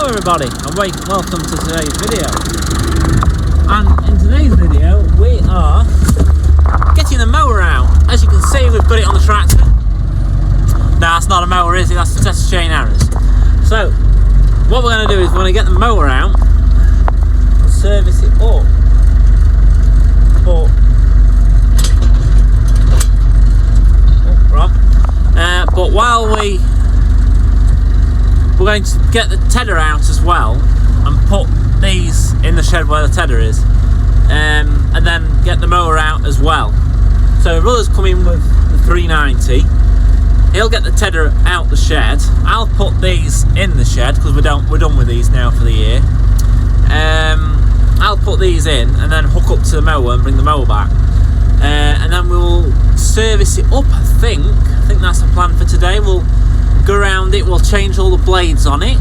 everybody, and welcome to today's video. And in today's video we are getting the mower out. As you can see, we've got it on the tractor. No, that's not a mower, is it? That's to test chain arrows. So what we're going to do is we're going to get the mower out and service it up. But while we're going to get the tedder out as well and put these in the shed where the tedder is, and then get the mower out as well. So my brother's coming with the 390. He'll get the tedder out the shed. I'll put these in the shed because we're done with these now for the year. I'll put these in and then hook up to the mower and bring the mower back, and then we'll service it up. I think that's the plan for today. We'll go around it, we'll change all the blades on it,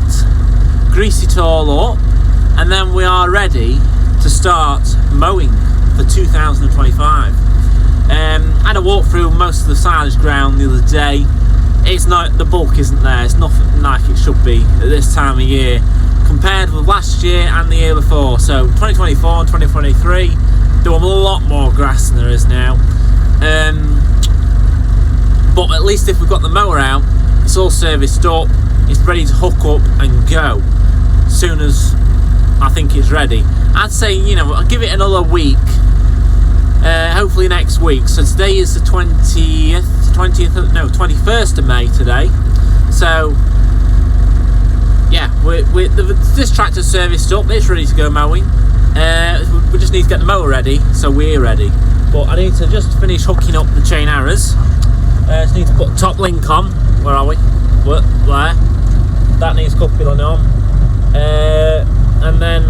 grease it all up, and then we are ready to start mowing for 2025. I had a walk through most of the silage ground the other day. It's not, the bulk isn't there, it's nothing like it should be at this time of year compared with last year and the year before. So 2024 and 2023 there were a lot more grass than there is now, but at least if we've got the mower out, it's all serviced up, it's ready to hook up and go as soon as I think it's ready. I'd say, you know, I'll give it another week, hopefully next week. So today is the 21st of May today. So yeah, this tractor's serviced up, it's ready to go mowing. We just need to get the mower ready, so we're ready. But I need to just finish hooking up the chain arrows. Just need to put top link on. Where are we? There. That needs coupling on. And then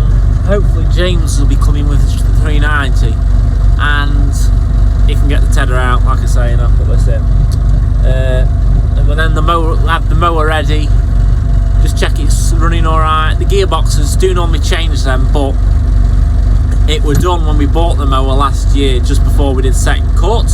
hopefully James will be coming with the 390 and he can get the tedder out, like I say, and I'll put this in. And then we'll have the mower ready. Just check it's running alright. The gearboxes do normally change them, but it was done when we bought the mower last year, just before we did second cut.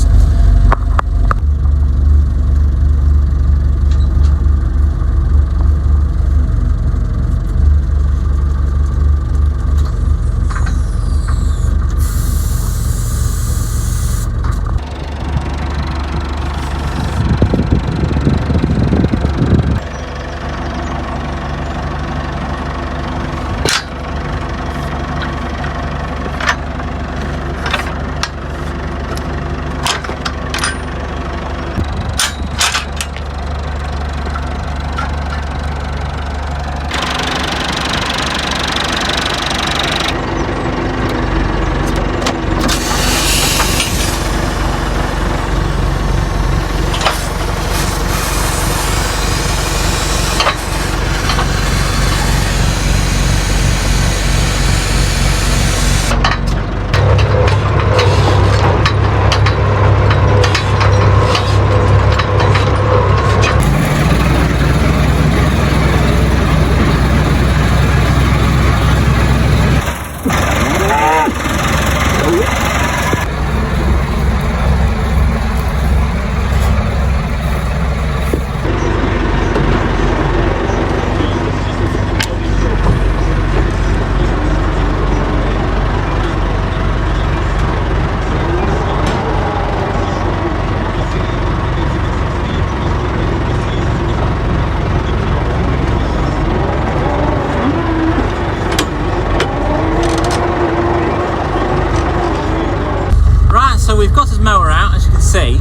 So we've got his mower out, as you can see,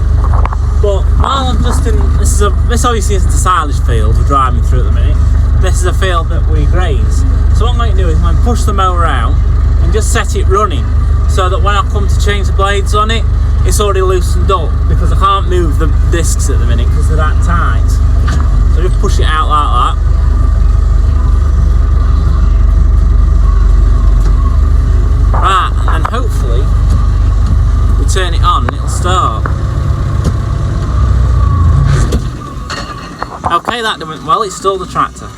but while I'm just in, this obviously isn't a silage field we're driving through at the minute. This is a field that we graze. So what I'm going to do is I'm going to push the mower out and just set it running, so that when I come to change the blades on it, it's already loosened up, because I can't move the discs at the minute because they're that tight. So just push it out like that. Right, and hopefully turn it on and it'll start. Okay, that went well, it stalled the tractor.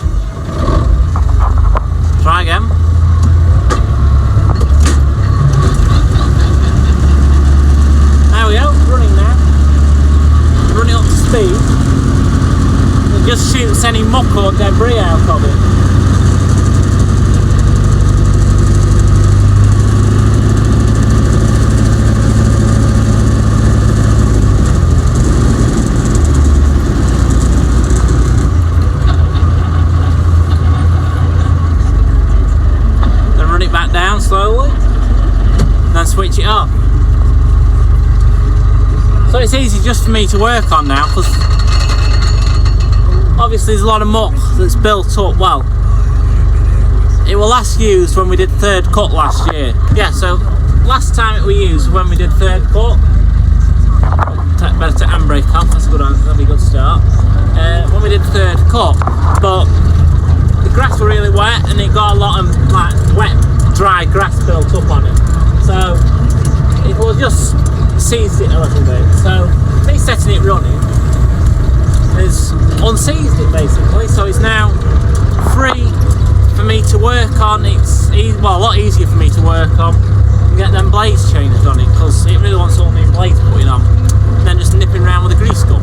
Try again. There we go, running now. Running up to speed. It just shoots any muck or debris out of it. switch it up. So it's easy just for me to work on now, because obviously there's a lot of muck that's built up. Well, it was last used when we did third cut last year. Yeah, so last time it was used when we did third cut. Better take handbrake off, that'll be a good start. When we did third cut, but the grass was really wet and it got a lot of like wet, dry grass built up on it. So it was just seized it a little bit. So me setting it running has unseized it basically. So it's now free for me to work on. It's well, a lot easier for me to work on and get them blades changed on it, because it really wants all new blades putting on, and then just nipping around with a grease gun.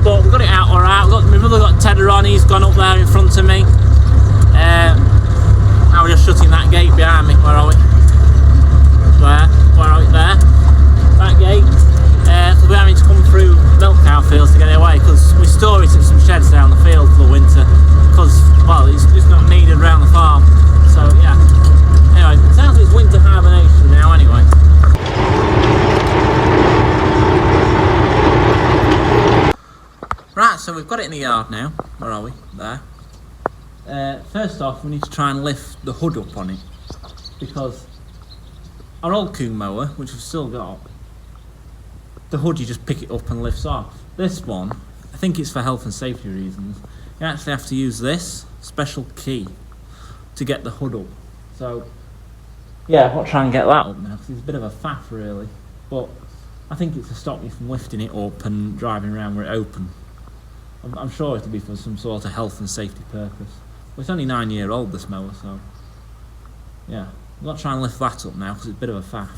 But we got it out alright. My brother got Tedder on, he's gone up there in front of me. Now we're just shutting that gate behind me. Where are we? Where are we? There. That gate. Because we're having to come through milk cow fields to get it away, because we store it in some sheds down the field for the winter, because, well, it's just not needed around the farm. So, yeah. Anyway, it sounds like it's winter hibernation now anyway. Right, so we've got it in the yard now. Where are we? There. First off, we need to try and lift the hood up on it, because our old coon mower, which we've still got, the hood you just pick it up and lifts off. This one, I think it's for health and safety reasons, you actually have to use this special key to get the hood up. So yeah, I'll try and get that up now, because it's a bit of a faff really, but I think it's to stop you from lifting it up and driving around with it open. I'm sure it'll be for some sort of health and safety purpose. Well, it's only 9-year-old, this mower, so yeah, I've got to try and lift that up now, because it's a bit of a faff.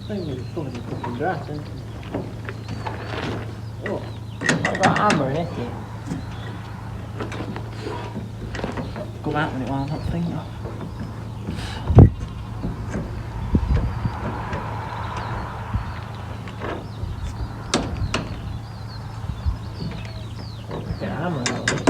I think we're covered in fucking grass, isn't it? Oh, I've got a hammer in it. Go back with it while I'm not thinking off. Get a hammer out of it.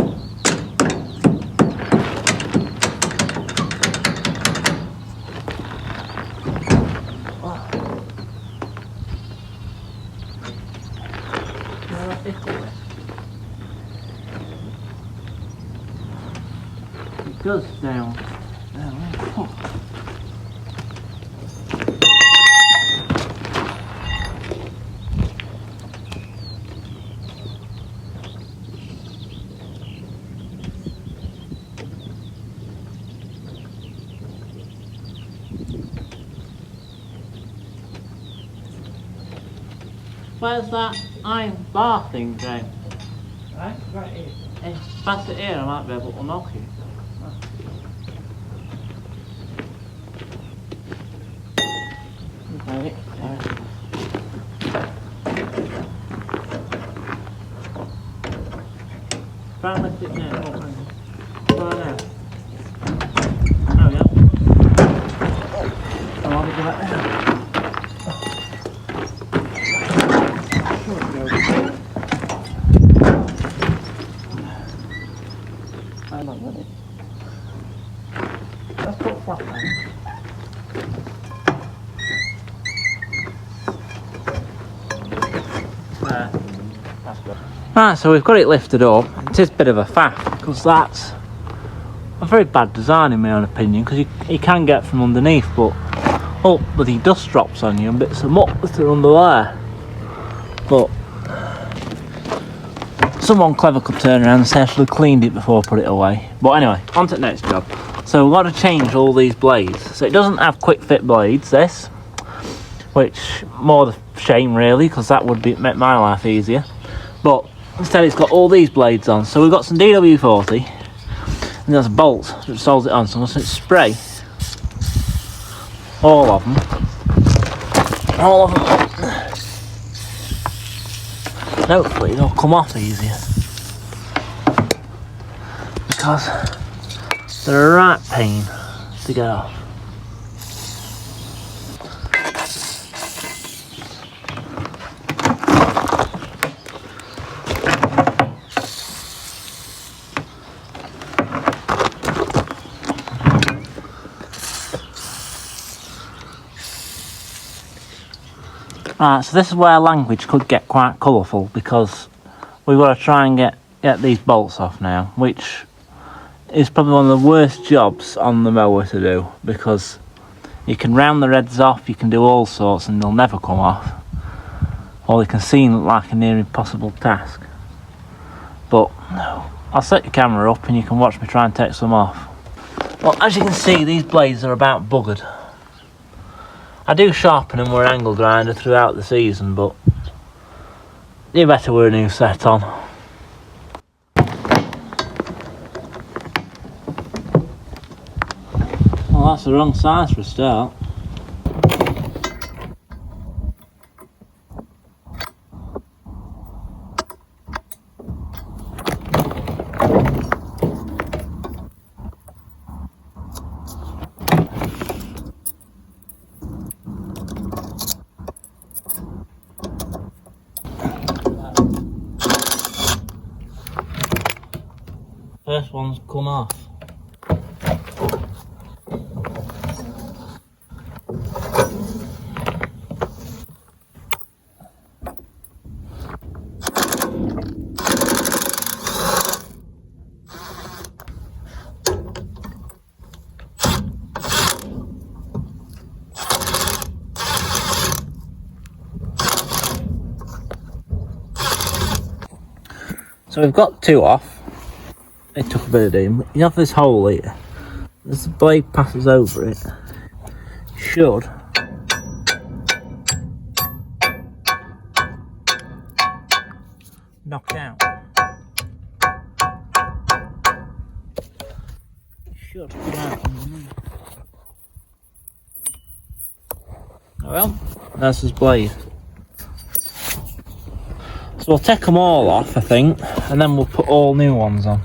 It goes down. Oh. Where's that iron bar thing going? Right here. Hey, pass it here, I might be able to unlock it. Right. Try and lift it now. Try now. There we go. I'll have it go back there. I'm not with it. Let's put flat down. Right, so we've got it lifted up. It is a bit of a faff, because that's a very bad design in my own opinion, because you can get from underneath, but Oh, bloody dust drops on you and bits of muck that are under there. But someone clever could turn around and say I should have cleaned it before I put it away. But anyway, on to the next job. So we've got to change all these blades. So it doesn't have quick fit blades, this, which more the shame really, because that would make my life easier. But instead it's got all these blades on. So we've got some DW40 and there's a bolt which solds it on. So I'm going to spray all of them. And hopefully they'll come off easier, because they're a right pain to get off. Right, so this is where language could get quite colourful, because we've got to try and get these bolts off now, which is probably one of the worst jobs on the mower to do, because you can round the reds off, you can do all sorts and they'll never come off, or they can seem like a near impossible task. But I'll set your camera up and you can watch me try and take some off. Well, as you can see, these blades are about buggered. I do sharpen them with an angle grinder throughout the season, but you better wear a new set on. Well, that's the wrong size for a start. First one's come off. So we've got two off. It took a bit of doing. You have this hole here. As the blade passes over it, should knock out. Should come out. Oh well, there's his blade. So we'll take them all off, I think, and then we'll put all new ones on.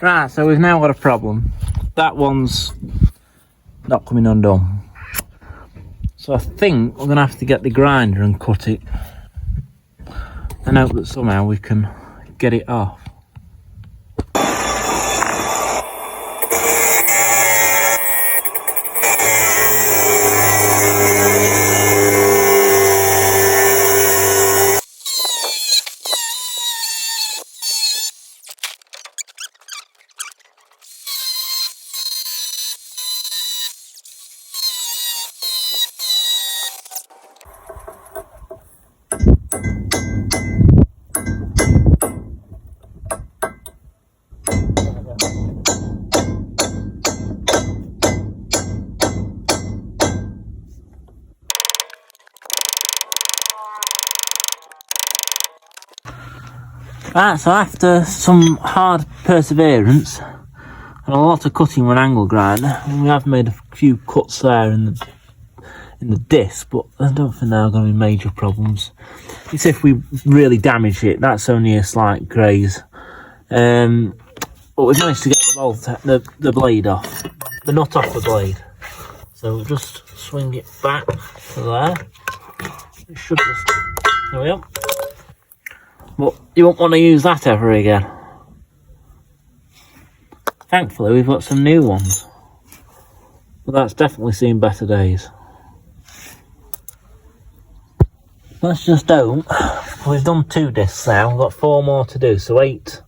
Right, so we've now got a problem. That one's not coming undone. So I think we're going to have to get the grinder and cut it. And hope that somehow we can get it off. Right, so after some hard perseverance and a lot of cutting with an angle grinder, we have made a few cuts there in the disc, but I don't think there are going to be major problems. It's if we really damage it, that's only a slight graze. But we've managed to get the blade off, the nut off the blade. So we'll just swing it back to there. It should just, there we go. But you won't want to use that ever again. Thankfully we've got some new ones. But that's definitely seen better days. Let's just hope. We've done 2 discs now, we've got 4 more to do, so 8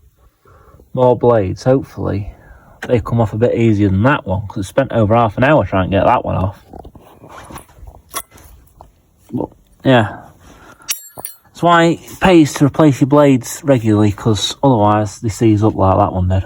more blades. Hopefully they come off a bit easier than that one, because I spent over half an hour trying to get that one off. But yeah. That's why it pays to replace your blades regularly, because otherwise they seize up like that one did.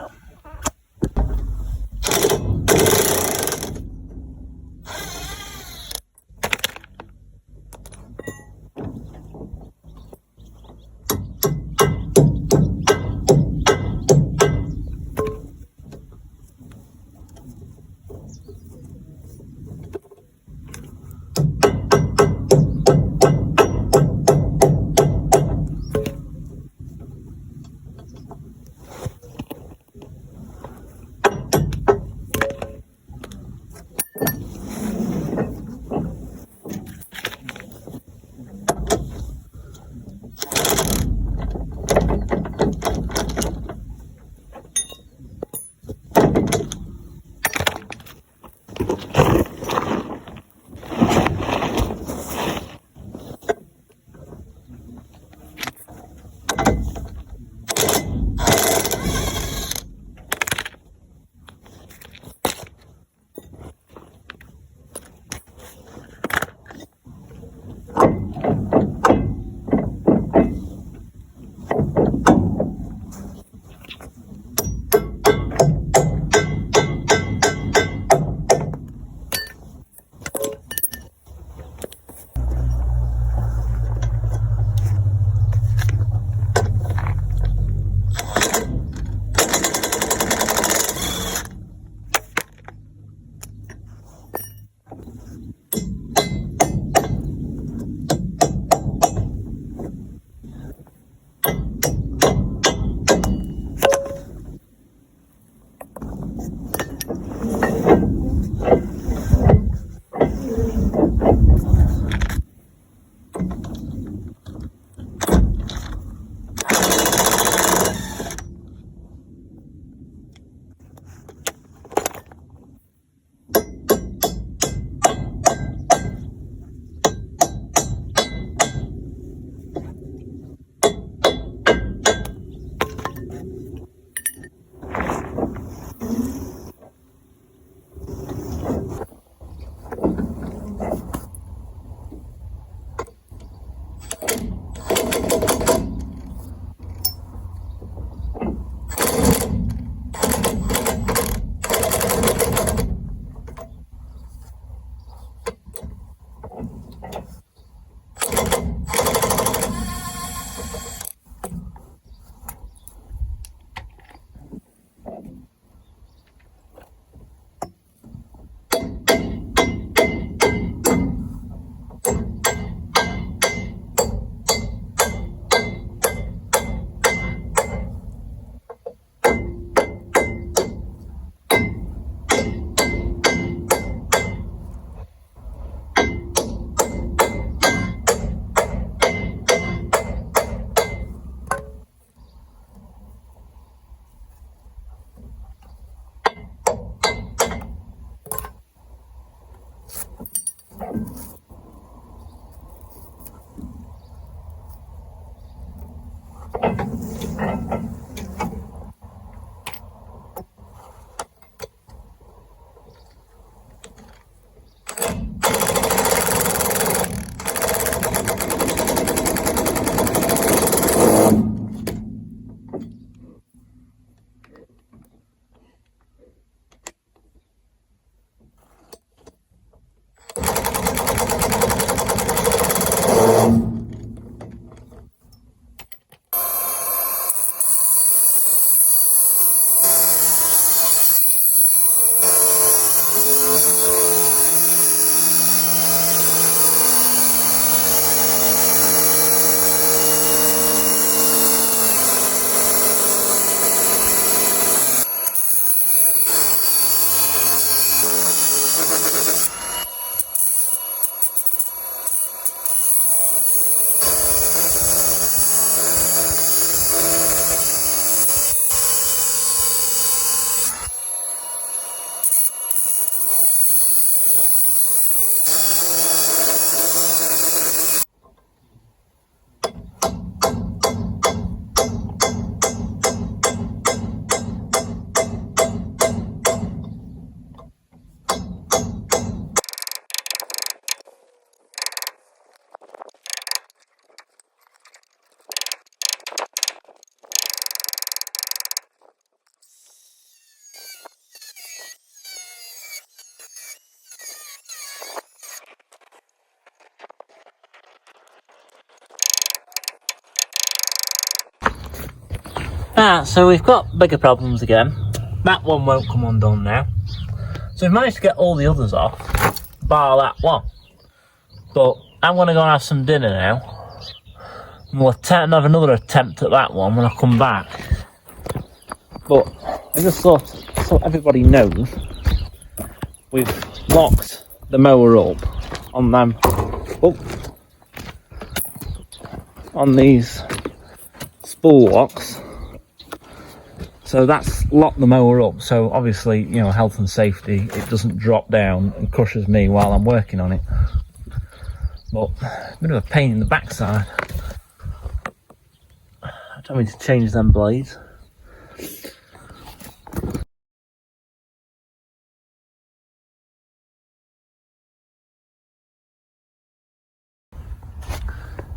So we've got bigger problems again. That one won't come undone now. So we've managed to get all the others off, bar that one. But I'm going to go and have some dinner now. And we'll have another attempt at that one when I come back. But I just thought, so everybody knows, we've locked the mower up on them, on these spool locks. So that's locked the mower up. So obviously, you know, health and safety, it doesn't drop down and crushes me while I'm working on it. But a bit of a pain in the backside. I don't mean to change them blades.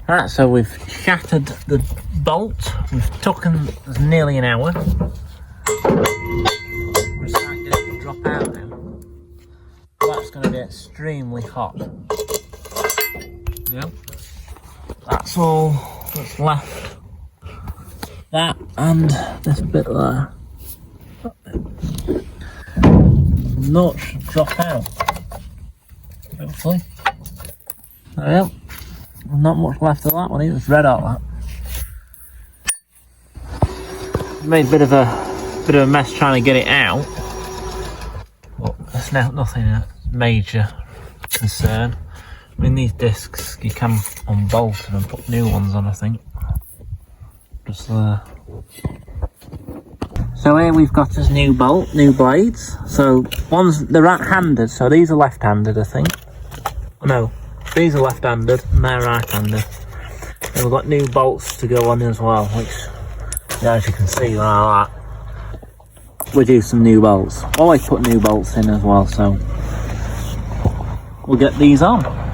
Right, so we've shattered the bolt. We've taken nearly an hour. We're starting to get it to drop out now. That's going to be extremely hot. Yep. That's all that's left. That and this bit there. Nut should drop out. Hopefully. There we go. Not much left of that one, it was red out that. Made a bit of a mess trying to get it out. But there's nothing major concern. I mean, these discs you can unbolt them and put new ones on, I think. Just there. So here we've got this new bolt, new blades. So they're right-handed, so these are left-handed, I think. No, these are left-handed and they're right-handed. And we've got new bolts to go on as well, which, yeah, as you can see, like that. We do some new bolts. Always put new bolts in as well, so we'll get these on.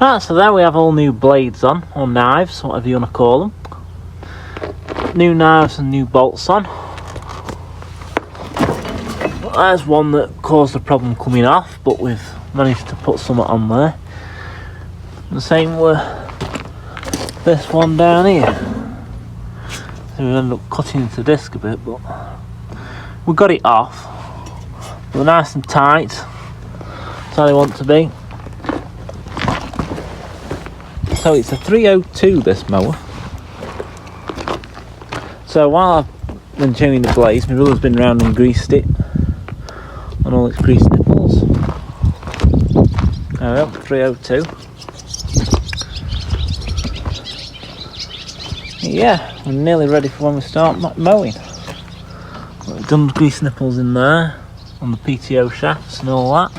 Right, so there we have all new blades on, or knives, whatever you want to call them. New knives and new bolts on. There's one that caused a problem coming off, but we've managed to put something on there. The same with this one down here. So we ended up cutting into the disc a bit, but we got it off. They're nice and tight. That's how they want to be. So it's a 302, this mower. So while I've been tuning the blades, my brother's been around and greased it on all its grease nipples. There we go, 302. Yeah, we're nearly ready for when we start mowing. We've done grease nipples in there, on the PTO shafts and all that.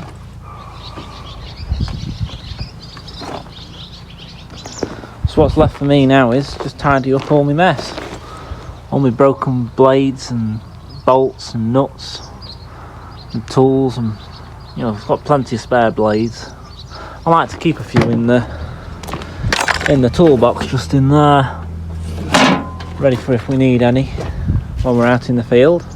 So what's left for me now is just tidy up all my mess. All my broken blades and bolts and nuts and tools, and you know, I've got plenty of spare blades. I like to keep a few in the toolbox, just in there, ready for if we need any when we're out in the field.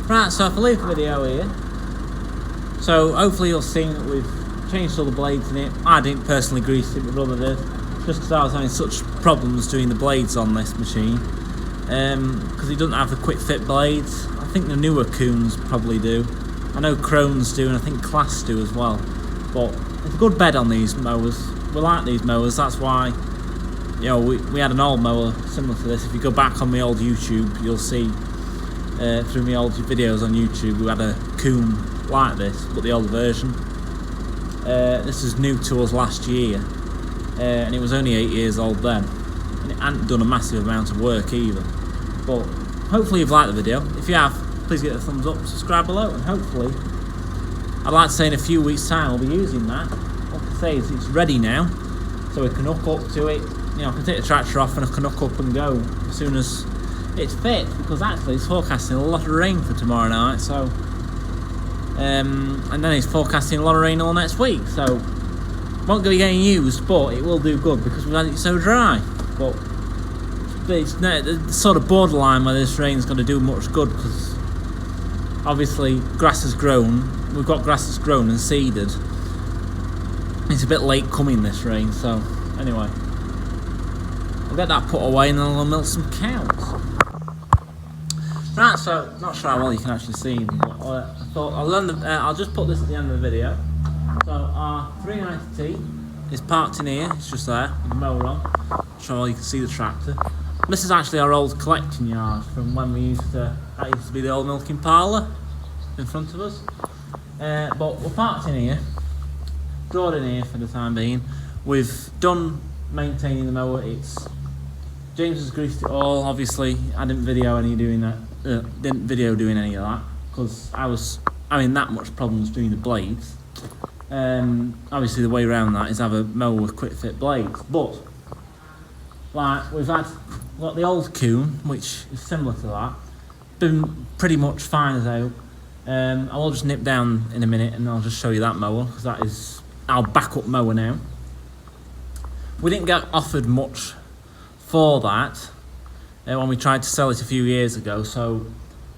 Right, so I'll leave the video here. So hopefully you'll see that we've changed all the blades in it. I didn't personally grease it, my brother did, just because I was having such problems doing the blades on this machine, because he doesn't have the quick fit blades. I think the newer Coons probably do. I know Crones do, and I think Class do as well. But it's a good bed on these mowers. We like these mowers, that's why, you know, we had an old mower similar to this. If you go back on my old YouTube, you'll see through my old videos on YouTube, we had a Coon like this, but the older version. This is new to us last year, and it was only 8 years old then, and it hadn't done a massive amount of work either. But hopefully you've liked the video. If you have, please get a thumbs up, subscribe below, and hopefully, I'd like to say in a few weeks time we'll be using that. What I can say is it's ready now, so we can hook up to it. You know, I can take the tractor off and I can hook up and go as soon as it's fit, because actually it's forecasting a lot of rain for tomorrow night, so and then it's forecasting a lot of rain all next week, so won't be getting used, but it will do good because we've had it so dry. But it's the sort of borderline where this rain's going to do much good, because obviously grass has grown, we've got grass that's grown and seeded. It's a bit late coming, this rain, so anyway, I'll get that put away and then I'll milk some cows. Right, so not sure how well you can actually see them, but I thought I'll just put this at the end of the video. So our 390T is parked in here, it's just there, with the mower on. Not sure how well you can see the tractor. This is actually our old collecting yard from when that used to be the old milking parlour in front of us. But we're parked in here, stored in here for the time being. We've done maintaining the mower, it's James has greased it all. Obviously, I didn't video any doing that. Didn't video doing any of that because I was having that much problems doing the blades. Obviously, the way around that is have a mower with quick fit blades. But like we've got the old Coon, which is similar to that. Been pretty much fine as out. I will just nip down in a minute and I'll just show you that mower because that is our backup mower now. We didn't get offered much for that when we tried to sell it a few years ago, so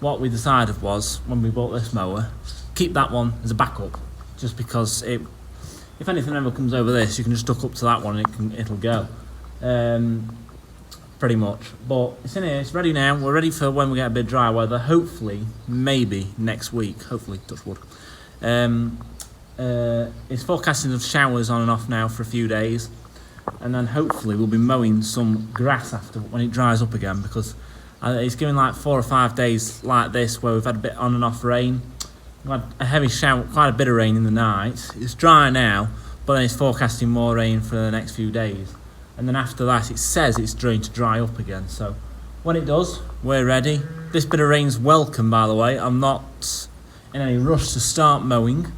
what we decided was when we bought this mower, keep that one as a backup just because if anything ever comes over this you can just hook up to that one and it'll go pretty much. But it's in here, it's ready now. We're ready for when we get a bit dry weather, hopefully maybe next week, hopefully, touch wood. It's forecasting of showers on and off now for a few days, and then hopefully we'll be mowing some grass after when it dries up again, because it's giving like 4 or 5 days like this where we've had a bit on and off rain. We've had a heavy shower, quite a bit of rain in the night. It's dry now, but then it's forecasting more rain for the next few days. And then after that, it says it's going to dry up again. So when it does, we're ready. This bit of rain's welcome, by the way. I'm not in any rush to start mowing.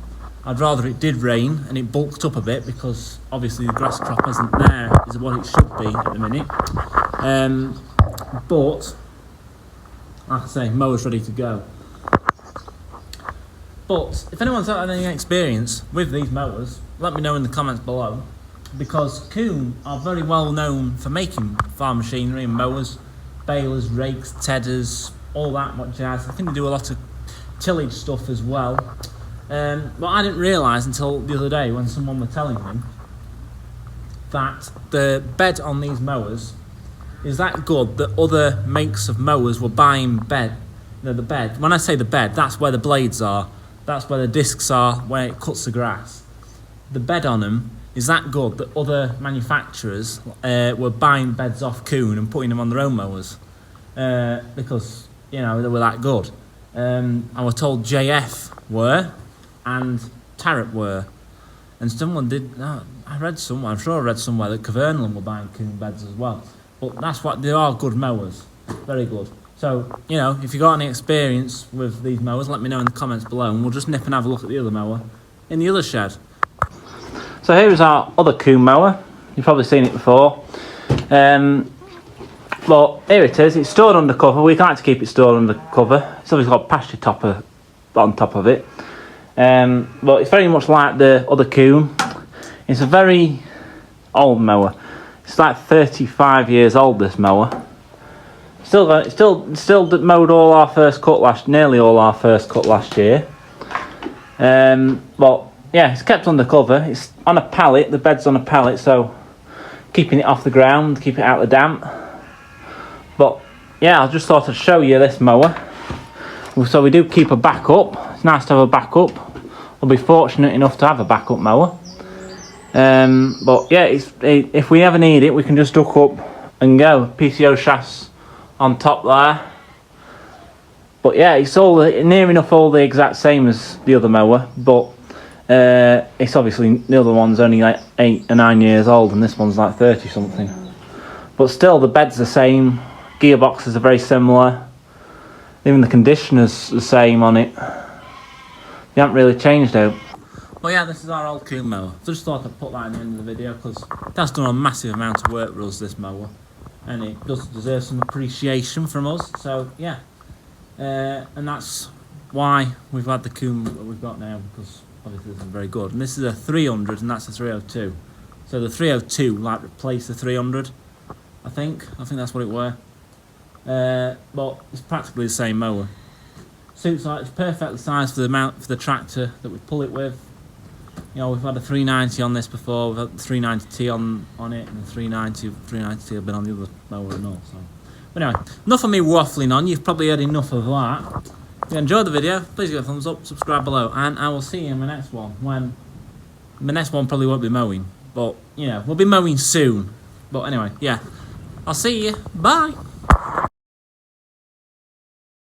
I'd rather it did rain and it bulked up a bit, because obviously the grass crop isn't there is what it should be at the minute. But like I say, mower's ready to go. But if anyone's had any experience with these mowers, let me know in the comments below, because Coon are very well known for making farm machinery and mowers, balers, rakes, tedders, all that much jazz. I think they do a lot of tillage stuff as well. But I didn't realise until the other day when someone was telling me that the bed on these mowers is that good that other makes of mowers were buying the bed. When I say the bed, that's where the blades are. That's where the discs are, where it cuts the grass. The bed on them is that good that other manufacturers were buying beds off Coon and putting them on their own mowers because, you know, they were that good. I was told JF were and Tarrant were, and someone did. I read somewhere. I'm sure I read somewhere that Cavernland were buying Coon beds as well. But that's what they are, good mowers, very good. So, you know, if you've got any experience with these mowers, let me know in the comments below, and we'll just nip and have a look at the other mower in the other shed. So here's our other Coon mower. You've probably seen it before. But here it is. It's stored under cover. We like to keep it stored under cover. It's obviously got a pasture topper on top of it. But it's very much like the other Coon. It's a very old mower. It's like 35 years old, this mower. Still mowed all our first cut nearly all our first cut last year. But yeah, it's kept under cover. It's on a pallet. The bed's on a pallet, so keeping it off the ground, keep it out of the damp. But yeah, I just thought I'd show you this mower. So we do keep a backup. It's nice to have a backup. We'll be fortunate enough to have a backup mower. But yeah, if we ever need it, we can just hook up and go. PCO shafts on top there. But yeah, it's all near enough all the exact same as the other mower, but it's obviously the other one's only like 8 or 9 years old and this one's like 30 something. But still, the bed's the same, gearboxes are very similar, even the conditioner's the same on it. They haven't really changed out. Well yeah, this is our old Coon mower. So just thought I'd put that in the end of the video because that's done a massive amount of work for us, this mower, and it does deserve some appreciation from us. So yeah, and that's why we've had the Coon that we've got now, because obviously this is very good. And this is a 300 and that's a 302. So the 302 like replaced the 300, I think that's what it were. But it's practically the same mower. Suits like, it's perfectly sized for the tractor that we pull it with. You know, we've had a 390 on this before. We've had the 390T on it, and the 390T have been on the other mower and all. So, but anyway, enough of me waffling on. You've probably had enough of that. If you enjoyed the video, please give it a thumbs up, subscribe below, and I will see you in my next one. When the next one probably won't be mowing, but you know, we'll be mowing soon. But anyway, yeah, I'll see you. Bye.